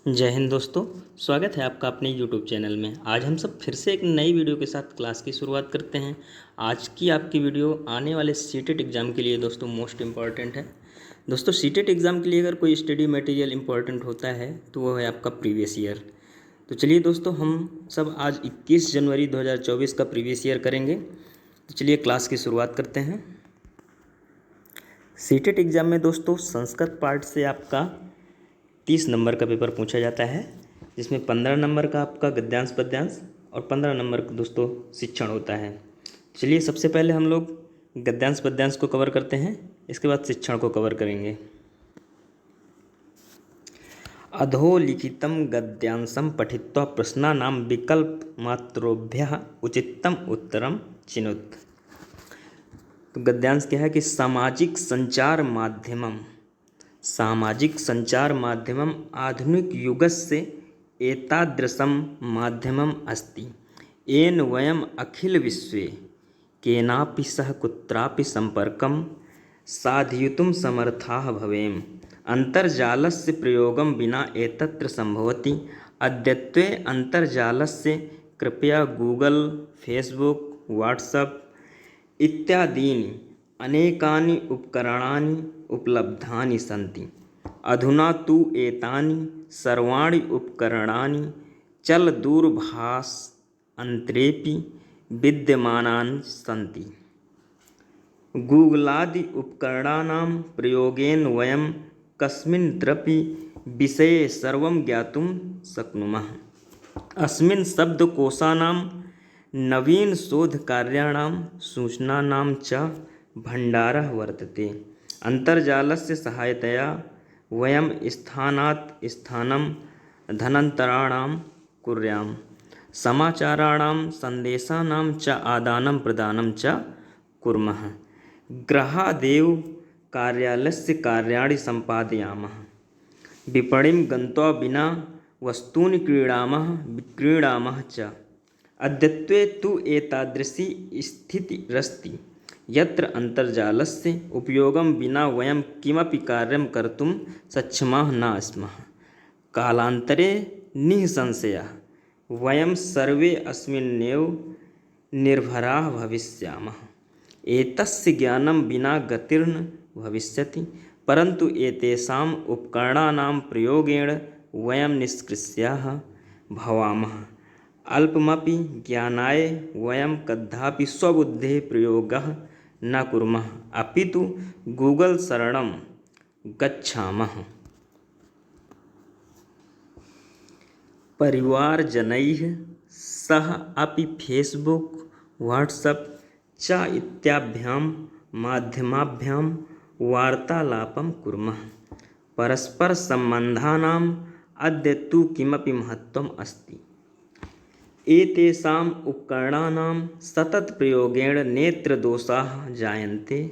जय हिंद दोस्तों। स्वागत है आपका अपने YouTube चैनल में। आज हम सब फिर से एक नई वीडियो के साथ क्लास की शुरुआत करते हैं। आज की आपकी वीडियो आने वाले सीटेट एग्ज़ाम के लिए दोस्तों मोस्ट इम्पॉर्टेंट है। दोस्तों सीटेट एग्ज़ाम के लिए अगर कोई स्टडी मटेरियल इम्पॉर्टेंट होता है तो वो है आपका प्रीवियस ईयर। तो चलिए दोस्तों हम सब आज 21 जनवरी 2024 का प्रीवियस ईयर करेंगे। तो चलिए क्लास की शुरुआत करते हैं। सीटेट एग्ज़ाम में दोस्तों संस्कृत पार्ट से आपका 30 नंबर का पेपर पूछा जाता है, जिसमें 15 नंबर का आपका गद्यांश पद्यांश और 15 नंबर का दोस्तों शिक्षण होता है। चलिए सबसे पहले हम लोग गद्यांश पद्यांश को कवर करते हैं, इसके बाद शिक्षण को कवर करेंगे। अधोलिखितं गद्यांशं पठित्वा प्रश्नानां विकल्पमात्रेभ्यः उचितम उत्तरम चिनुत। तो गद्यांश क्या है कि सामाजिक संचार माध्यमम आधुनिक युगस्य एतादृशं माध्यमम् अस्ति येन वयम् अखिल विश्वे केनापि सह कुत्रापि संपर्कं साधयितुं समर्थाः भवेम। अन्तर्जालस्य प्रयोगं विना एतत्र सम्भवति। अद्यत्वे अन्तर्जालस्य कृपया गूगल, फेसबुक, व्हाट्सएप इत्यादीनि अनेकानि उपकरणानि उपलब्धानि सन्ति। अधुना तु एतानि सर्वाणि उपकरणानि चलदूरभाषान्तरेऽपि विद्यमानानि सन्ति। गूगलादि उपकरणानां प्रयोगेन वयं कस्मिन्नपि विषये सर्वं ज्ञातुं शक्नुमः। अस्मिन् शब्दकोशानां नवीनशोधकार्याणां सूचनानां च भण्डारः वर्तते। अन्तर्जालस्य सहायतया वयं स्थानात् स्थानं धनान्तराणां कुर्याम। समाचाराणां सन्देशानां च आदानं प्रदानं च कुर्मः। गृहादेव कार्यालयस्य कार्याणि सम्पादयामः। विपणिं गत्वा विना वस्तूनि क्रीणामः च। अद्यत्वे तु एतादृशी स्थितिरस्ति यत्र अन्तर्जालस्य उपयोगं विना वयं किमपि कार्यं कर्तुं सक्षमाः न स्मः। कालान्तरे निःसंशयः वयं सर्वे अस्मिन्नेव निर्भराः भविष्यामः। एतस्य ज्ञानं विना गतिर्न भविष्यति, परन्तु एतेषाम् उपकरणानां प्रयोगेण वयं निष्क्रियाः भवामः। अल्पमपि ज्ञानाय वयं कदापि स्वबुद्धेः प्रयोगः न कुर्मः, अपितु गूगल शरणं गच्छामः। परिवारजनैः सह अपि फेसबुक, व्हाट्सएप च इत्याभ्यां माध्यमाभ्यां वार्तालापं कुर्मः। परस्परसम्बन्धानाम् अद्य तु किमपि महत्त्वम् अस्ति। एतेषाम् उपकरणानां सततप्रयोगेण नेत्रदोषाः जायन्ते,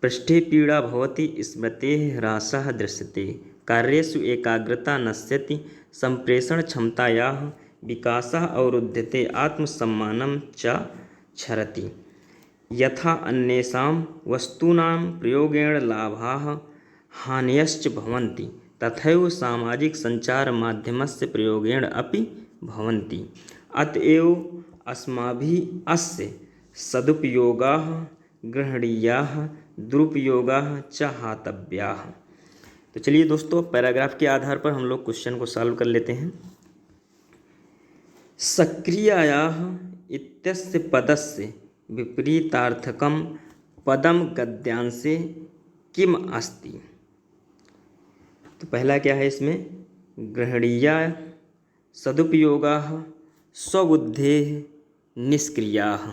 पृष्ठे पीडा भवति, स्मृतेः ह्रासः दृश्यते, कार्येषु एकाग्रता नश्यति, सम्प्रेषणक्षमतायाः विकासः अवरुध्यते, आत्मसम्मानं च क्षरति। यथा अन्येषां वस्तूनां प्रयोगेण लाभाः हानयश्च भवन्ति, तथैव सामाजिकसञ्चारमाध्यमस्य प्रयोगेण अपि भवन्ति। अतएव अस्माभिः अस्य सदुपयोगाः ग्रहणीयाः, दुरुपयोगाः च हातव्याः। तो चलिए दोस्तों पैराग्राफ के आधार पर हम लोग क्वेश्चन को सॉल्व कर लेते हैं। सक्रियायाः इत्यस्य पदस्य विपरीतार्थकं पदं गद्यांशे किम अस्ति। तो पहला क्या है इसमें, ग्रहणीया, सदुपयोगाः, स्वबुद्धेः, निष्क्रियाः।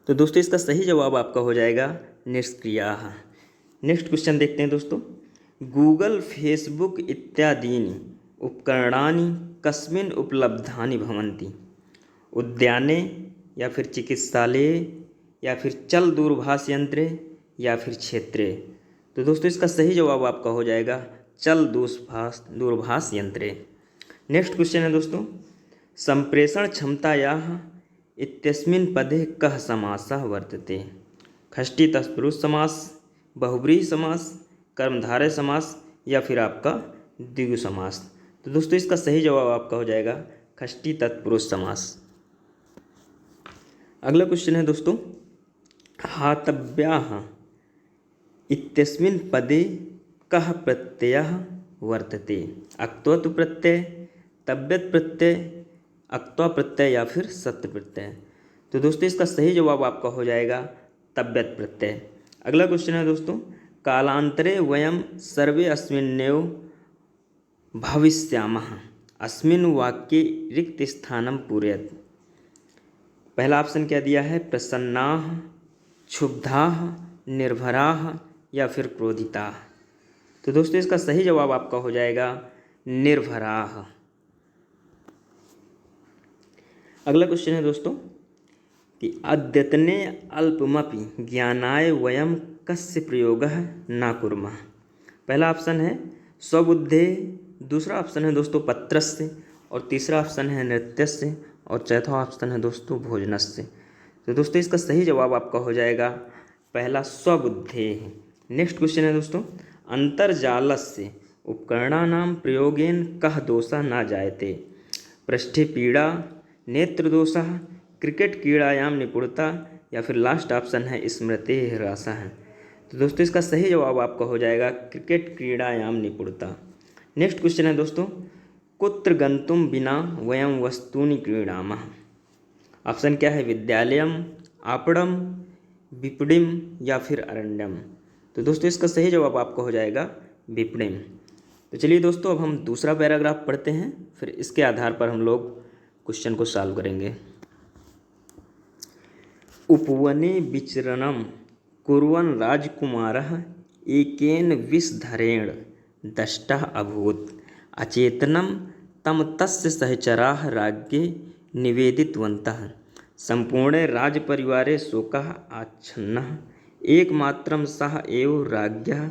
तो दोस्तों इसका सही जवाब आपका हो जाएगा निष्क्रियाः। नेक्स्ट क्वेश्चन देखते हैं दोस्तों। गूगल, फेसबुक इत्यादीनि उपकरणानि कस्मिन् उपलब्धानि भवन्ति। उद्याने या फिर चिकित्सालये या फिर चल दूरभाष यंत्रे या फिर क्षेत्रे। तो दोस्तों इसका सही जवाब आपका हो जाएगा चल दूरभाष यंत्रे। नेक्स्ट क्वेश्चन है दोस्तों, संप्रेषण क्षमतायाः इत्यस्मिन् पदे कः समासः वर्तते। षष्ठी तत्पुरुष समास, बहुव्रीहि समास, कर्मधारय समास या फिर आपका द्विगु समास। तो दोस्तों इसका सही जवाब आपका हो जाएगा षष्ठी तत्पुरुष समास। अगला क्वेश्चन है दोस्तों, हातव्याः इत्यस्मिन् पदे कः प्रत्ययः वर्तते? अक्त्वतु प्रत्यय, तव्यत् प्रत्यय, अक्त्वा प्रत्यय या फिर सत्य प्रत्यय। तो दोस्तों इसका सही जवाब आपका हो जाएगा तव्यत् प्रत्यय। अगला क्वेश्चन है दोस्तों, कालांतरे वयं सर्वे अस्मिन्नेव भविष्यामः अस्मिन् वाक्ये रिक्त स्थानं पूरयत्। पहला ऑप्शन क्या दिया है? प्रसन्नाः, क्षुब्धाः, निर्भराः या फिर क्रोधिताः। तो दोस्तों इसका सही जवाब आपका हो जाएगा निर्भराः। अगला क्वेश्चन है दोस्तों कि अद्यतने अल्पमपि ज्ञानाय वयं कस्य प्रयोगः न कुर्मः। पहला ऑप्शन है स्वबुद्धे, दूसरा ऑप्शन है दोस्तों पत्रस्य, और तीसरा ऑप्शन है नृत्यस्य, और चौथा ऑप्शन है दोस्तों भोजनस्य। तो दोस्तों इसका सही जवाब आपका हो जाएगा पहला स्वबुद्धे। नेक्स्ट क्वेश्चन है दोस्तों, अंतर्जालस्य उपकरणानां प्रयोगेन कः दोषः न जायते? पृष्ठे पीड़ा, नेत्र दोषः, क्रिकेट क्रीड़ायां निपुणता या फिर लास्ट ऑप्शन है स्मृति ह्रासः। तो दोस्तों इसका सही जवाब आपका हो जाएगा क्रिकेट क्रीड़ायां निपुणता। नेक्स्ट क्वेश्चन है दोस्तों, कुत्र गंतुम विना वयं वस्तूनि क्रीडामः। ऑप्शन क्या है? विद्यालयम, आपणम, विपणिम या फिर अरण्यम। तो दोस्तों इसका सही जवाब आपका हो जाएगा विपणिम। तो चलिए दोस्तों अब हम दूसरा पैराग्राफ पढ़ते हैं, फिर इसके आधार पर हम लोग क्वेश्चन को सॉल्व करेंगे। उपवने विचरणं कुर्वन् राजकुमारः एकेन विषधरेण दष्टः अभूत्। अचेतनं तं तस्य सहचराः राज्ञे निवेदितवन्तः। सम्पूर्णे राजपरिवारे शोकः आच्छन्नः। एकमात्रं सः एव राज्ञः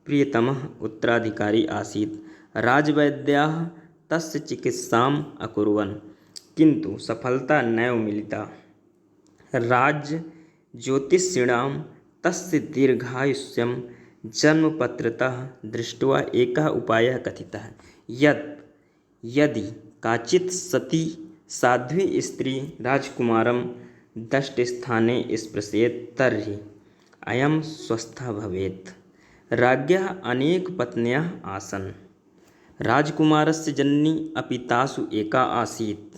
प्रियतमः उत्तराधिकारी आसीत्। राजवैद्याः तस्य चिकित्साम् अकुर्वन् किन्तु सफलता नैव मिलिता। राज्य ज्योतिषिणां तस्य दीर्घायुष्यं जन्मपत्रतः दृष्ट्वा एकः उपायः कथितः यत् यदि काचित् सती साध्वी स्त्री राजकुमारं दष्टस्थाने स्पृशेत् तर्हि अयं स्वस्थः भवेत्। राज्ञः अनेक पत्न्यः आसन्। राजकुमारस्य जननी अपि तासु एका आसीत्।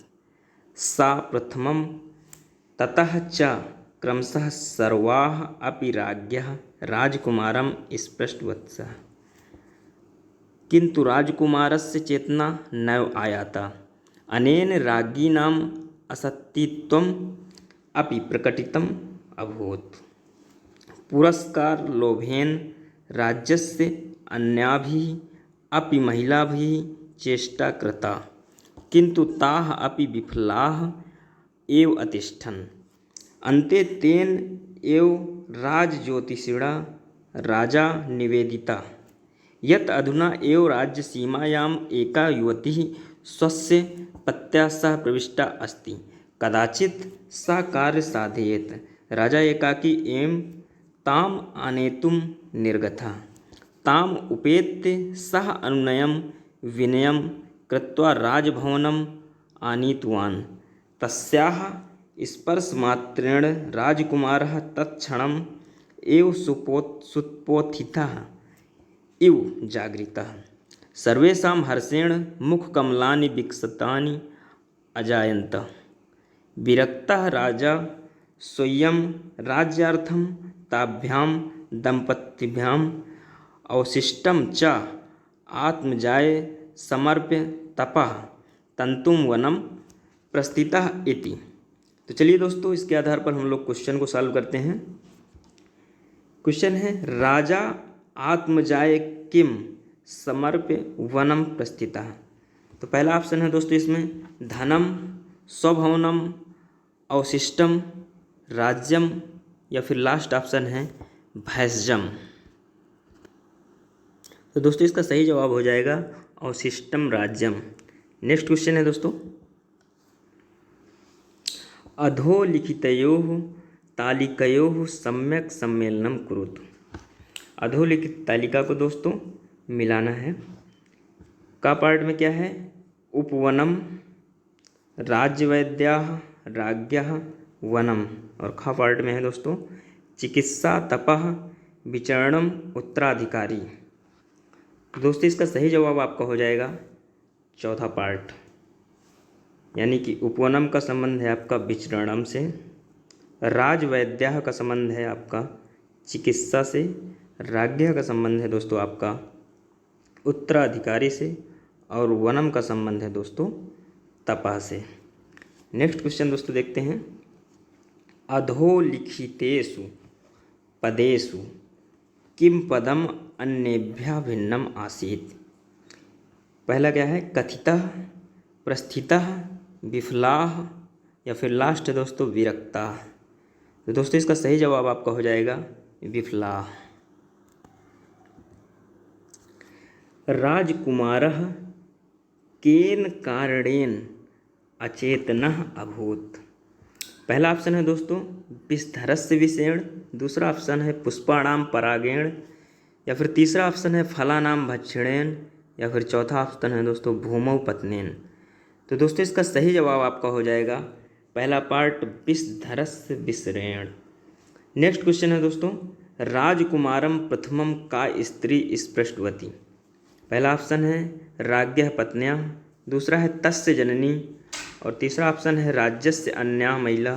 सा प्रथमं, ततः च क्रमशः सर्वाः अपि राज्ञः राजकुमारं स्पृष्टवत्यः, किन्तु राजकुमारस्य चेतना नैव आयाता। अनेन राज्ञीनाम् असत्यत्वम् अपि प्रकटितम् अभूत्। पुरस्कारलोभेन राज्यस्य अन्याभिः अपि महिलाभिः चेष्टा कृता, किन्तु ताः अपि विफलाः एव अतिष्ठन्। अन्ते तेन एव राजज्योतिषिणा राजा निवेदिता यत् अधुना एव राज्यसीमायाम् एका युवती स्वस्य पत्या सह प्रविष्टा अस्ति। कदाचित् सा कार्य साधयेत्। राजा एकाकी एवं ताम् आनेतुं निर्गतः। ताम् उपेत्य सः अनुनयं विनयं कृत्वा राजभवनम् आनीतवान्। तस्याः स्पर्शमात्रेण राजकुमारः तत्क्षणम् एव सुपोत्थितः इव जागरितः। सर्वेषां हर्षेण मुखकमलानि विकसितानि अजायन्त। विरक्तः राजा स्वयं राज्यार्थं ताभ्यां दम्पतिभ्याम् अवशिष्टं च आत्मजाय समर्प्य तपः तंतुम वनम प्रस्थितः इति। तो चलिए दोस्तों इसके आधार पर हम लोग क्वेश्चन को सॉल्व करते हैं। क्वेश्चन है, राजा आत्मजाय किम समर्प्य वनम प्रस्थितः। तो पहला ऑप्शन है दोस्तों इसमें धनम, स्वभवनम, अवशिष्टम, राज्यम या फिर लास्ट ऑप्शन है भैषजम। तो दोस्तों इसका सही जवाब हो जाएगा अवशिष्टम राज्यम। नेक्स्ट क्वेश्चन है दोस्तों, अधोलिखितयोः तालिकयोः सम्यक सम्मेलनम कुरुत। अधोलिखित तालिका को दोस्तों मिलाना है। का पार्ट में क्या है? उपवनम, राज्यवैद्याः राज्ञः वनम। और खा पार्ट में है दोस्तों चिकित्सा तपः विचरणम उत्तराधिकारी। दोस्तों इसका सही जवाब आपका हो जाएगा चौथा पार्ट, यानी कि उपवनम का संबंध है आपका विचरणम से, राजवैद्याः का संबंध है आपका चिकित्सा से, राज्ञः का संबंध है दोस्तों आपका उत्तराधिकारी से, और वनम का संबंध है दोस्तों तपा से। नेक्स्ट क्वेश्चन दोस्तों देखते हैं। अधोलिखितेषु पदेषु किम पदम अन्येभ्यः भिन्नम आसीत्? पहला क्या है? कथितः, प्रस्थितः, विफलाः, या फिर लास्ट है दोस्तों विरक्ताः। तो दोस्तों इसका सही जवाब आपका हो जाएगा विफलाः। राजकुमारः केन कारणेन अचेतनः अभूत्? पहला ऑप्शन है दोस्तों विषधरस्य विषेण, दूसरा ऑप्शन है पुष्पाणाम परागेण, या फिर तीसरा ऑप्शन है फलानाम भक्षणेन, या फिर चौथा ऑप्शन है दोस्तों भूमौ पत्नेन। तो दोस्तों इसका सही जवाब आपका हो जाएगा पहला पार्ट विषधरस्य विषेण। नेक्स्ट क्वेश्चन है दोस्तों राजकुमारम प्रथमम का स्त्री स्पृष्टवती? पहला ऑप्शन है राज्ञः पत्न्याः, दूसरा है तस्य जननी, और तीसरा ऑप्शन है राज्यस्य अन्या महिला,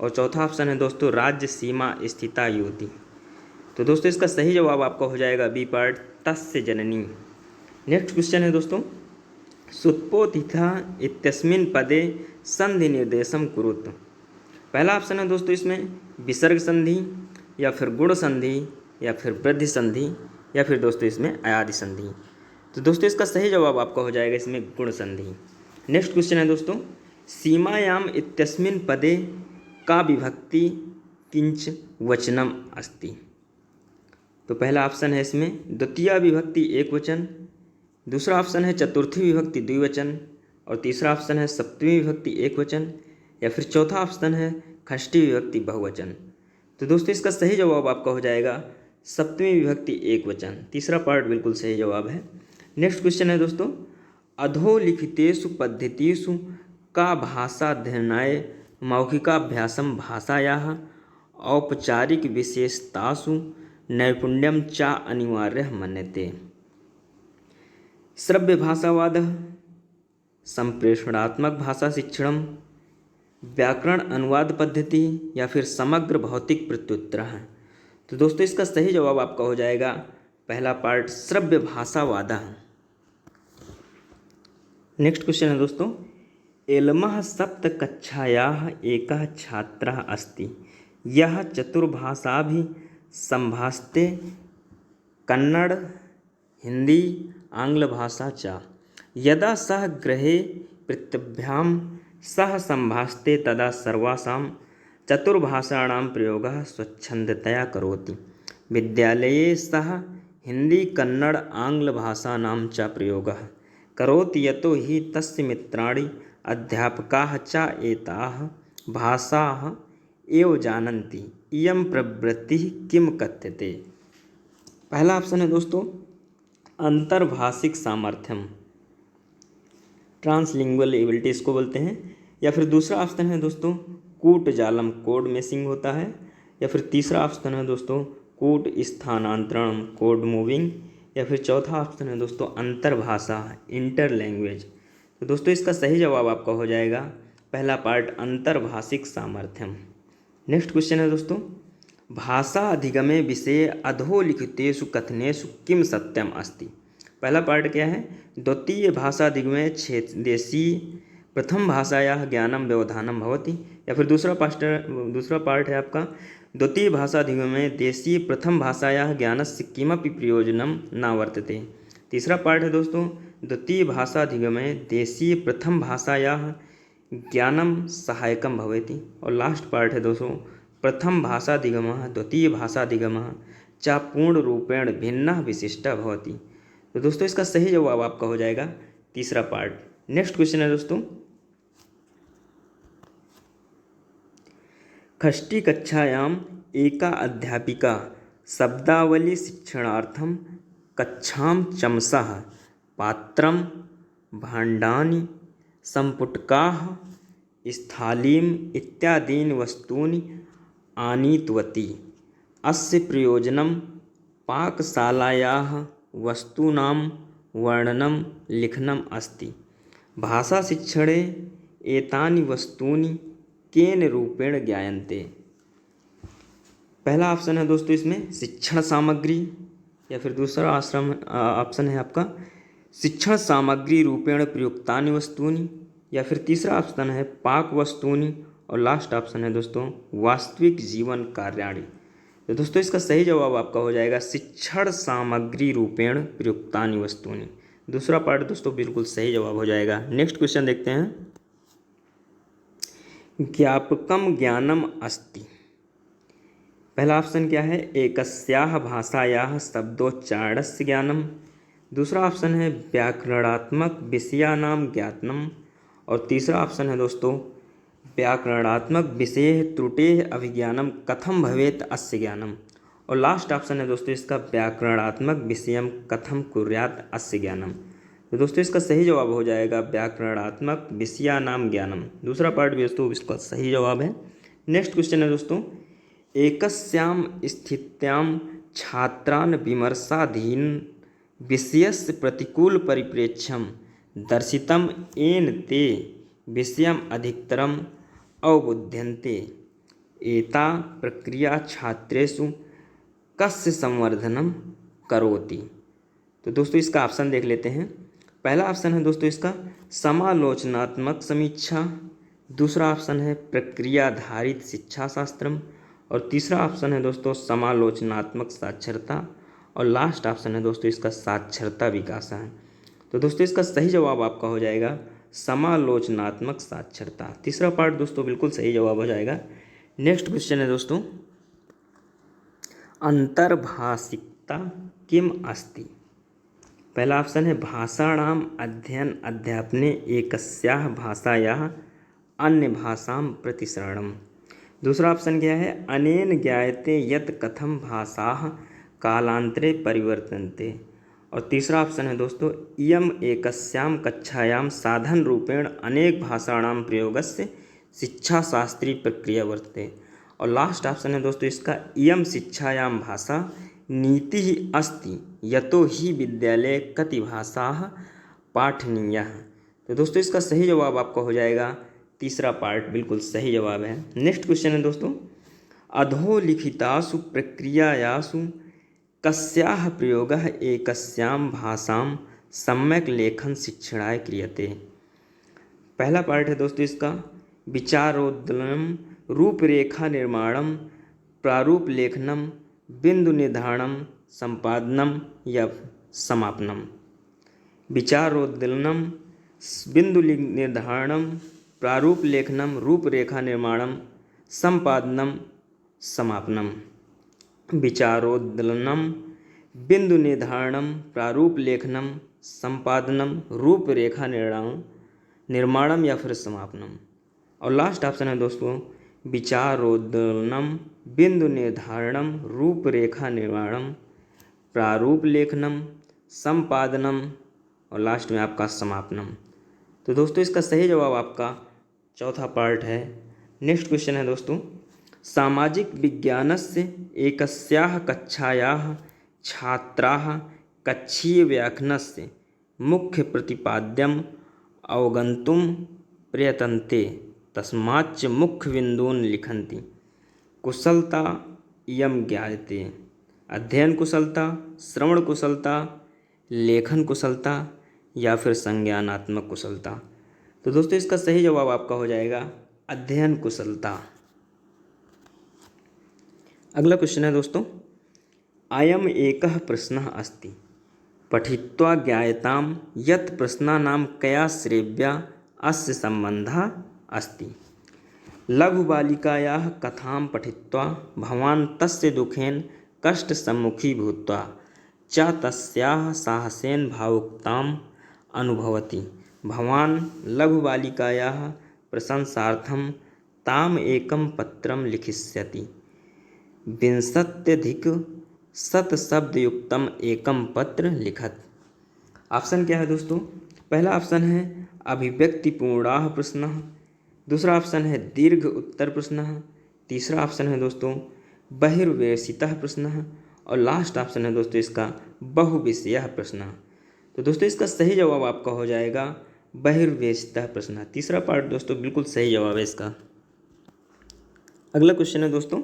और चौथा ऑप्शन है दोस्तों राज्य सीमा स्थिता युवती। तो दोस्तों इसका सही जवाब आपका हो जाएगा बी पार्ट तस्य जननी। नेक्स्ट क्वेश्चन है दोस्तों सुत्पोतिथा इत्यस्मिन् पदे संधि निर्देशम कुरुत? पहला ऑप्शन है दोस्तों इसमें विसर्ग संधि, या फिर गुण संधि, या फिर वृद्धि संधि, या फिर दोस्तों इसमें अयादि संधि। तो दोस्तों इसका सही जवाब आपका हो जाएगा इसमें गुण संधि। नेक्स्ट क्वेश्चन है दोस्तों सीमायाम इत्यस्मिन् पदे का विभक्ति किंच वचनम अस्ति? तो पहला ऑप्शन है इसमें द्वितीया विभक्ति एक वचन, दूसरा ऑप्शन है चतुर्थी विभक्ति द्विवचन, और तीसरा ऑप्शन है सप्तमी विभक्ति एक वचन, या फिर चौथा ऑप्शन है षष्ठी विभक्ति बहुवचन। तो दोस्तों इसका सही जवाब आपका हो जाएगा सप्तमी विभक्ति एक वचन। तीसरा पार्ट बिल्कुल सही जवाब है। नेक्स्ट क्वेश्चन है दोस्तों अधोलिखितेषु पद्धतिषु का भाषाध्ययनाय मौखिकाभ्यासम भाषायाः औपचारिक विशेषतासु नैपुण्यम च अनिवार्यः मन्यते? श्रव्य भाषावादः, संप्रेषणात्मक भाषा शिक्षणम, व्याकरण अनुवाद पद्धति, या फिर समग्र भौतिक प्रत्युत्तरः? तो दोस्तों इसका सही जवाब आपका हो जाएगा पहला पार्ट श्रव्य भाषावादः। नेक्स्ट क्वेश्चन है दोस्तों एलमः सप्तकक्षायाः एकः छात्रः अस्ति यः चतुर्भाषाभिः संभाषते कन्नड़, हिंदी, आंग्लभाषा च। यदा सः गृहे पृथिव्यां सह संभाषते तदा सर्वासां चतुर्भाषाणां प्रयोगः स्वच्छन्दतया करोति। विद्यालये सः हिंदी, कन्नड़, आंग्लभाषाणां च प्रयोगः करोति यतो हि तस्य मित्राणि अध्यापकाः च एताः भाषाः एव जानन्ति। इयं प्रवृत्तिः किं कथ्यते? पहला ऑप्शन है दोस्तों अंतर्भाषिक सामर्थ्यम, ट्रांसलिंगुअल एबिलिटी इसको बोलते हैं, या फिर दूसरा ऑप्शन है दोस्तों कूट जालम, कोड मेसिंग होता है, या फिर तीसरा ऑप्शन है दोस्तों कूट स्थानांतरण, कोड मूविंग, या फिर चौथा ऑप्शन है दोस्तों अंतर्भाषा, इंटर लैंग्वेज। तो दोस्तों इसका सही जवाब आपका हो जाएगा पहला पार्ट अंतर्भाषिक सामर्थ्यम। नेक्स्ट क्वेश्चन है दोस्तों भाषा अधिगमे विषये अधोलिखितेषु कथनेषु किम सत्यम अस्ति? पहला पार्ट क्या है द्वितीय भाषाधिगमे देशीय प्रथम भाषायाः ज्ञानम व्यवधानम भवति, या फिर दूसरा पार्ट है आपका द्वितीय भाषाधिगमे देशीय प्रथम भाषायाः ज्ञानस्य किमपि प्रयोजनं न वर्तते। तीसरा पार्ट है दोस्तों द्वितीय भाषाधिगमे देशीय प्रथम भाषायाः ज्ञानम सहायकम भवति, और लास्ट पार्ट है दोस्तों प्रथम भाषाधिगमः द्वितीय भाषाधिगमः च पूर्ण रूपेण भिन्नः विशिष्टः भवति। तो दोस्तों इसका सही जवाब आपका हो जाएगा तीसरा पार्ट। नेक्स्ट क्वेश्चन है दोस्तों षष्ठी कक्षायाम एका अध्यापिका शब्दावली शिक्षणार्थम कक्षां चमसः पात्रं भाण्डानि सम्पुटकाः स्थालीम् इत्यादीनि वस्तूनि आनीतवती। अस्य प्रयोजनं पाकशालायाः वस्तूनां वर्णनं लिखनम् अस्ति। भाषाशिक्षणे एतानि वस्तूनि केन रूपेण ज्ञायन्ते। पहला ऑप्शन है दोस्तों इसमें शिक्षण सामग्री, या फिर दूसरा ऑप्शन है आपका शिक्षण सामग्री रूपेण प्रयुक्तानि वस्तूनि, या फिर तीसरा ऑप्शन है पाक वस्तूनि, और लास्ट ऑप्शन है दोस्तों वास्तविक जीवन कार्याणि। तो दोस्तों इसका सही जवाब आपका हो जाएगा शिक्षण सामग्री रूपेण प्रयुक्तानि वस्तूनि। दूसरा पार्ट दोस्तों बिल्कुल सही जवाब हो जाएगा। नेक्स्ट क्वेश्चन देखते हैं। ज्ञापकम ज्ञानम अस्ति। पहला ऑप्शन क्या है, एकस्याः भाषायाः शब्दोच्चारणस्य ज्ञानम। दूसरा ऑप्शन है व्याकरणात्मक विषयानां ज्ञातनम, और तीसरा ऑप्शन है दोस्तों व्याकरणात्मक विषये त्रुटेः अभिज्ञानम कथम भवेत् अस्य ज्ञानम, और लास्ट ऑप्शन है दोस्तों इसका व्याकरणात्मक विषयम कथम कुर्यात् अस्य ज्ञानम। तो दोस्तों इसका सही जवाब हो जाएगा व्याकरणात्मक विषयानां ज्ञानम। दूसरा पार्ट भी दोस्तों इसका सही जवाब है। नेक्स्ट क्वेश्चन है दोस्तों, एकस्यां स्थित्यां छात्रान् विमर्शाधीन विषयस्य प्रतिकूल परिप्रेक्ष्यं दर्शितम् येन ते विषयम् अधिकतरम् अवबुध्यन्ते। एता प्रक्रिया छात्रेषु कस्य संवर्धनम करोति। तो दोस्तों इसका ऑप्शन देख लेते हैं। पहला ऑप्शन है दोस्तों इसका समालोचनात्मक समीक्षा, दूसरा ऑप्शन है प्रक्रियाधारित शिक्षा शास्त्रम, और तीसरा ऑप्शन है दोस्तों समालोचनात्मक साक्षरता, और लास्ट ऑप्शन है दोस्तों इसका साक्षरता विकास है। तो दोस्तों इसका सही जवाब आपका हो जाएगा समालोचनात्मक साक्षरता। तीसरा पार्ट दोस्तों बिल्कुल सही जवाब हो जाएगा। नेक्स्ट क्वेश्चन है दोस्तों, अंतर्भाषिकता किम अस्ति। पहला ऑप्शन है भाषाणाम अध्ययन अध्यापने एकस्याः भाषायाः अन्य भाषां प्रतिसरणम। दूसरा ऑप्शन क्या है, अनेन ज्ञायते यत् कथम भाषाः कालांतरे परिवर्तन्ते, और तीसरा ऑप्शन है दोस्तों इयम एकस्यां कक्षायां साधन रूपेण अनेक भाषाणां प्रयोगस्य शिक्षाशास्त्री प्रक्रिया वर्तते, और लास्ट ऑप्शन है दोस्तों इसका इयम शिक्षायां भाषा नीति अस्ति यतो ही विद्यालये कति भाषाः पाठनीयाः। तो दोस्तों इसका सही जवाब आपका हो जाएगा तीसरा पार्ट बिल्कुल सही जवाब है। नेक्स्ट क्वेश्चन है दोस्तों, अधोलिखितासु प्रक्रियायासु कस्याः प्रयोगः एकस्यां भाषां सम्यक् लेखन शिक्षणाय क्रियते। पहला पार्ट है दोस्तों इसका विचारोत्तोलनम रूपरेखा निर्माणम प्रारूप लेखनम बिंदु निर्धारणम संपादनम या समापनम। विचारोत्तोलनम बिंदु निर्धारणम प्रारूप लेखनम रूपरेखा निर्माणम संपादनम समापनम। विचारोत्तोलनम बिंदु निर्धारणम प्रारूप लेखनम संपादनम रूपरेखा निर्माणम या फिर समापनम, और लास्ट ऑप्शन है दोस्तों विचारोत्तोलनम बिंदु निर्धारणम रूपरेखा निर्माणम प्रारूप लेखनम संपादनम, और लास्ट में आपका समापनम। तो दोस्तों इसका सही जवाब आपका चौथा पार्ट है। नेक्स्ट क्वेश्चन है दोस्तों, सामाजिक विज्ञानस्य एकस्याः कक्षायाः छात्राः कक्षीय व्याख्यानस्य मुख्य प्रतिपाद्यम् अवगन्तुं प्रयतन्ते तस्माच्च मुख्य बिन्दून् लिखन्ति। कुशलता इयं ज्ञायते। अध्ययन कुशलता, श्रवण कुशलता, लेखन कुशलता या फिर संज्ञानात्मक कुशलता। तो दोस्तों इसका सही जवाब आपका हो जाएगा अध्ययन कुशलता। अगला क्वेश्चन है दोस्तों, अयम एकः प्रश्नः अस्ति पठित्वा ज्ञायतां यत् प्रश्नानां कया श्रेव्या अस्य सम्बन्धः अस्ति। लघुबालिकायाः कथां पठित्वा भवान् तस्य दुखेन कष्टसम्मुखी भूत्वा च तस्याः साहसेन भावुकताम् अनुभवति। भवान् लघुबालिकायाः प्रशंसार्थं ताम् एकं पत्रं लिखिष्यति। 20 शब्दयुक्तम् एकं पत्र लिखत। ऑप्शन क्या है दोस्तों? पहला ऑप्शन है अभिव्यक्तिपूर्णाः प्रश्नः, दूसरा ऑप्शन है दीर्घ उत्तर प्रश्नः, तीसरा ऑप्शन है दोस्तों बहिर्वेशितः प्रश्नः, और लास्ट ऑप्शन है दोस्तों इसका बहुविषयः प्रश्नः। तो दोस्तों इसका सही जवाब आपका हो जाएगा बहिर्वेशितः प्रश्नः। तीसरा पार्ट दोस्तों बिल्कुल सही जवाब है इसका। अगला क्वेश्चन है दोस्तों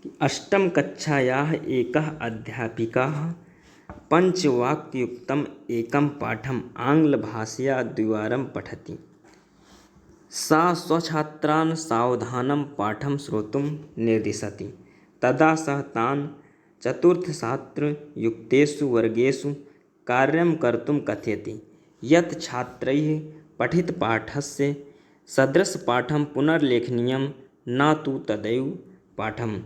कि अष्टम कक्षायाः एकः अध्यापिकाः पंचवाक्ययुक्तम् एकं पाठम् आङ्ग्लभाषया द्विवारं पठति। सा स्वछात्रान् सावधानं पाठं श्रोतुं निर्दिशति। तदा सः तान् चतुर्थछात्रयुक्तेषु वर्गेषु कार्यं कर्तुं कथयति। यत् छात्रैः पठितपाठस्य सदृशपाठं पुनर्लेखनीयं न तु तदैव पाठम्।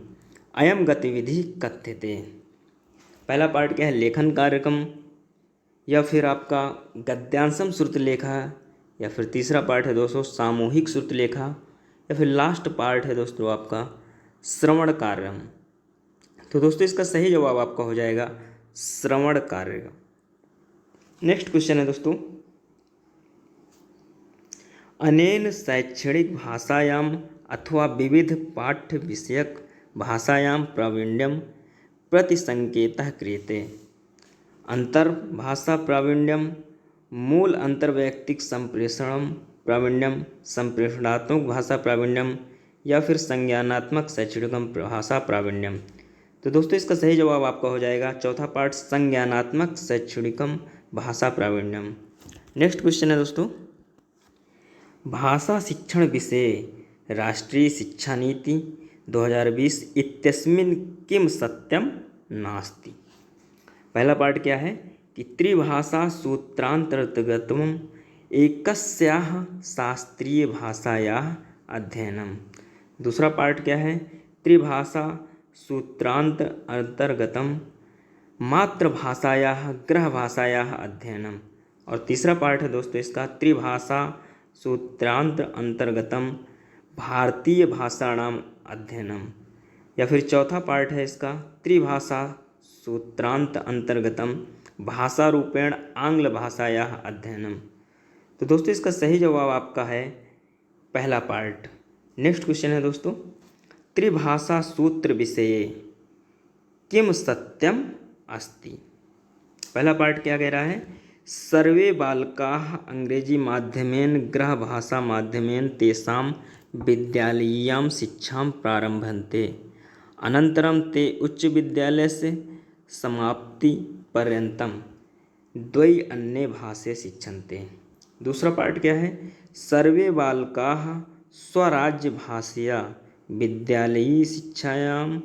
अयं गतिविधिः कथ्यते। पहला पार्ट क्या है? लेखन कार्यक्रम, या फिर आपका गद्यांशम श्रुतलेखा, या फिर तीसरा पार्ट है दोस्तों सामूहिक श्रुतलेखा, या फिर लास्ट पार्ट है दोस्तों आपका श्रवण कार्यम। तो दोस्तों इसका सही जवाब आपका हो जाएगा श्रवण कार्य। नेक्स्ट क्वेश्चन है दोस्तों अनेन शैक्षणिक भाषायाम अथवा विविध पाठ्य विषयक भाषायाम प्रावीण्यम प्रतिसंकेतः क्रियते। अंतर्भाषा प्रावीण्यम, मूल अंतर्वैयक्तिक संप्रेषणम प्रावीण्यम, संप्रेषणात्मक भाषा प्रावीण्यम, या फिर संज्ञानात्मक शैक्षणिकम भाषा प्रावीण्यम। तो दोस्तों इसका सही जवाब आपका हो जाएगा चौथा पार्ट संज्ञानात्मक शैक्षणिकम भाषा प्रावीण्यम। नेक्स्ट क्वेश्चन है दोस्तों भाषा शिक्षण विषये राष्ट्रीय शिक्षा नीति 2020 इत्यस्मिन् किम सत्यम नास्ति। पहला पार्ट क्या है कि त्रिभाषा सूत्रांतर्गतम् एकस्याः शास्त्रीय भाषायाः अध्ययनम। दूसरा पार्ट क्या है त्रिभाषा सूत्रांत अंतर्गतम मातृभाषायाः गृहभाषायाः अध्ययनम। और तीसरा पार्ट है दोस्तों इसका त्रिभाषा सूत्रांत अंतर्गतम भारतीय भाषाणाम अध्ययनम। या फिर चौथा पार्ट है इसका त्रिभाषा सूत्रांत अंतर्गतम भाषा रूपेण आंग्ल भाषायाः अध्ययनम। तो दोस्तों इसका सही जवाब आपका है पहला पार्ट। नेक्स्ट क्वेश्चन है दोस्तों त्रिभाषा सूत्र विषये किम सत्यम अस्ति। पहला पार्ट क्या कह रहा है सर्वे बालकाः अंग्रेजी माध्यमेन गृहभाषा माध्यमेन तेषां विद्यालयीयां शिक्षां प्रारम्भन्ते अनन्तरं ते उच्च विद्यालयस्य समाप्तिपर्यन्तं द्वै अन्ये भाषे शिक्षन्ते। दूसरा पार्ट क्या है सर्वे बालकाः स्वराज्यभाषया विद्यालयी शिक्षायां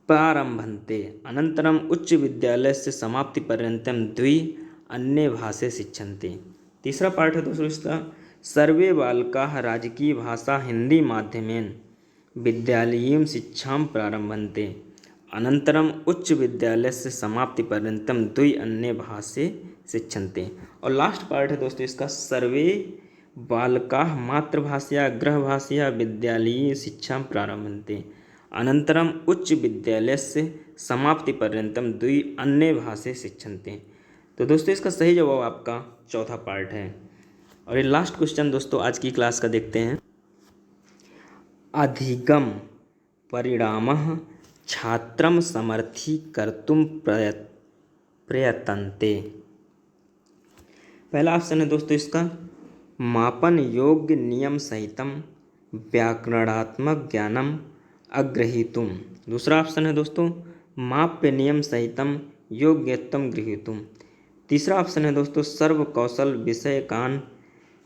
प्रारम्भन्ते अनन्तरम् उच्च विद्यालयस्य समाप्तिपर्यन्तं द्वि अन्ये भाषे शिक्षन्ते। तीसरा पार्ट है दोस्तों इसका सर्वे बालकाः राजकीय भाषा हिंदी माध्यमेन विद्यालयीं शिक्षां प्रारम्भन्ते अनन्तरम् उच्च विद्यालयस्य समाप्तिपर्यन्तं द्वि अन्ये भाषे शिक्षन्ते। और लास्ट पार्ट है दोस्तों इसका सर्वे बालकाः मातृभाषया गृहभाषया विद्यालयीय शिक्षां प्रारम्भन्ते अनन्तरम् उच्च विद्यालयस्य समाप्तिपर्यन्तं द्वि अन्ये भाषे शिक्षन्ते। तो दोस्तों इसका सही जवाब आपका चौथा पार्ट है। और ये लास्ट क्वेश्चन दोस्तों आज की क्लास का देखते हैं अधिगम परिणामः छात्रं समर्थीकर्तुं प्रयतन्ते। पहला ऑप्शन है दोस्तों इसका मापन योग्य नियम सहितम व्याकरणात्मक ज्ञानम अग्रहीतुम। दूसरा ऑप्शन है दोस्तों माप्य नियम सहितम योग्यतम गृहीतुम। तीसरा ऑप्शन है दोस्तों सर्व कौशल विषयकान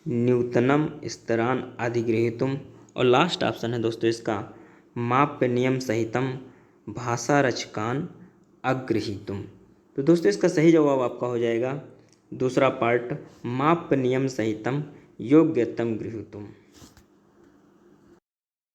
न्यूतनम स्तरान अधिगृहीतुम। और लास्ट ऑप्शन है दोस्तों इसका माप्य नियम सहितम भाषा रचकान अग्रहीतुम। तो दोस्तों इसका सही जवाब आपका हो जाएगा दूसरा पार्ट माप्य नियम सहितम योग्यतम गृहीतुम।